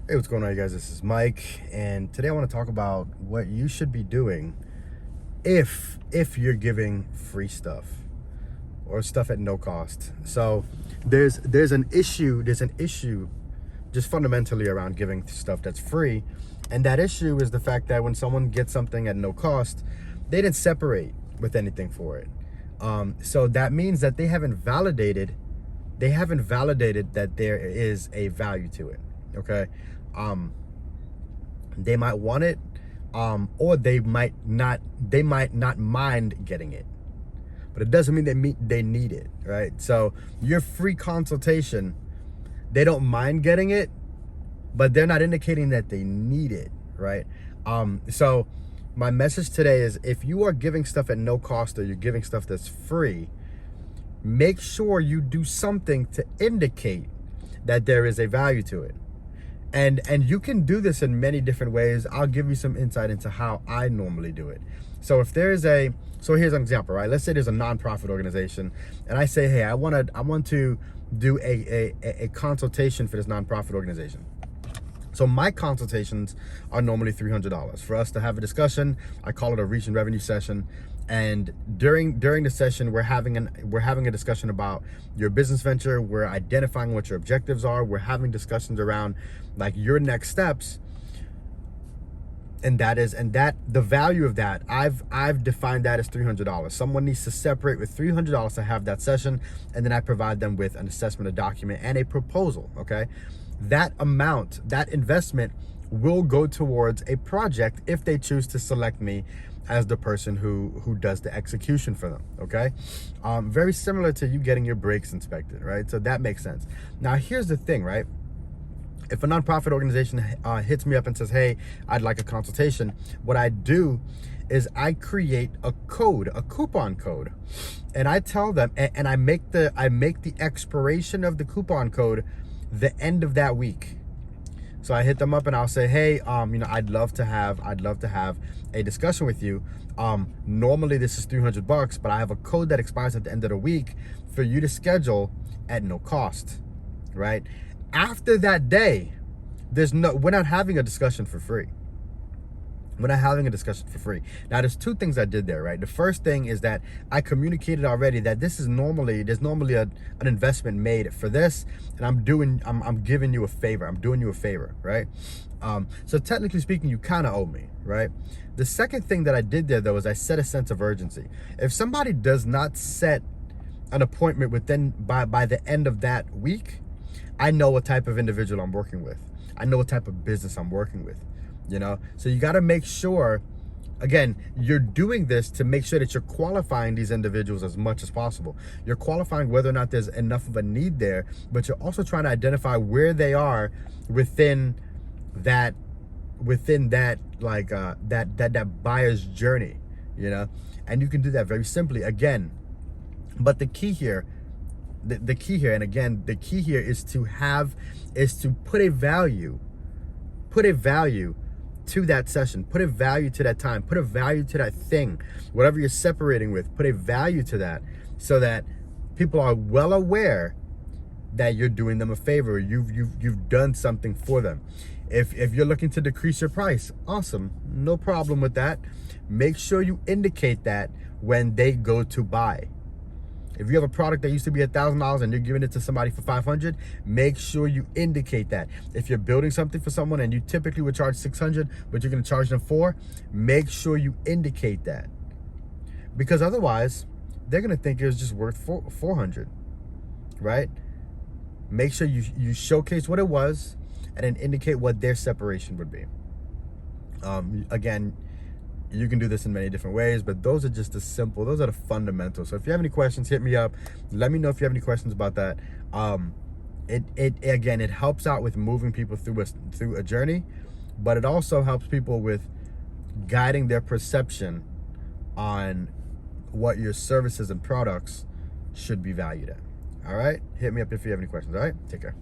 Hey, what's going on, you guys? This is Mike, and today I want to talk about what you should be doing if you're giving free stuff or stuff at no cost. So there's an issue just fundamentally around giving stuff that's free, and that issue is the fact that when someone gets something at no cost, they didn't separate with anything for it. So that means that they haven't validated that there is a value to it. Okay. They might want it, or they might not mind getting it, but it doesn't mean they need it, right? So your free consultation, they don't mind getting it, but they're not indicating that they need it, right? So my message today is, if you are giving stuff at no cost or you're giving stuff that's free, make sure you do something to indicate that there is a value to it. And you can do this in many different ways. I'll give you some insight into how I normally do it. So if there's so here's an example, right? Let's say there's a nonprofit organization, and I say, hey, I want to do a consultation for this nonprofit organization. So my consultations are normally $300 for us to have a discussion. I call it a reach and revenue session. And during the session, we're having a discussion about your business venture. We're identifying what your objectives are. We're having discussions around like your next steps. And the value of that, I've defined that as $300. Someone needs to separate with $300 to have that session, and then I provide them with an assessment, a document, and a proposal. Okay, that amount, that investment, will go towards a project if they choose to select me as the person who does the execution for them. Okay, very similar to you getting your brakes inspected, right? So that makes sense. Now here's the thing, right? If a nonprofit organization hits me up and says, hey, I'd like a consultation, what I do is I create a coupon code, and I tell them, and I make the expiration of the coupon code the end of that week. So I hit them up and I'll say, hey, I'd love to have a discussion with you. Normally this is $300, but I have a code that expires at the end of the week for you to schedule at no cost, right? After that day, we're not having a discussion for free. We're not having a discussion for free. Now, there's two things I did there, right? The first thing is that I communicated already that there's normally an investment made for this, and I'm giving you a favor. I'm doing you a favor, right? So technically speaking, you kind of owe me, right? The second thing that I did there, though, is I set a sense of urgency. If somebody does not set an appointment by the end of that week, I know what type of individual I'm working with. I know what type of business I'm working with, So you got to make sure, again, you're doing this to make sure that you're qualifying these individuals as much as possible. You're qualifying whether or not there's enough of a need there, but you're also trying to identify where they are within that buyer's journey, And you can do that very simply, again. But the key here, is to put a value to that session, put a value to that time, put a value to that thing, whatever you're separating with, put a value to that, so that people are well aware that you're doing them a favor. You've done something for them. If you're looking to decrease your price, awesome, no problem with that. Make sure you indicate that when they go to buy. If you have a product that used to be $1,000 and you're giving it to somebody for $500, make sure you indicate that. If you're building something for someone and you typically would charge $600, but you're going to charge them $400, make sure you indicate that. Because otherwise, they're going to think it was just worth $400, right? Make sure you showcase what it was and then indicate what their separation would be. Again, you can do this in many different ways, but those are the fundamentals. So if you have any questions, hit me up. Let me know if you have any questions about that. It helps out with moving people through a journey, but it also helps people with guiding their perception on what your services and products should be valued at. All right, hit me up if you have any questions. All right, take care.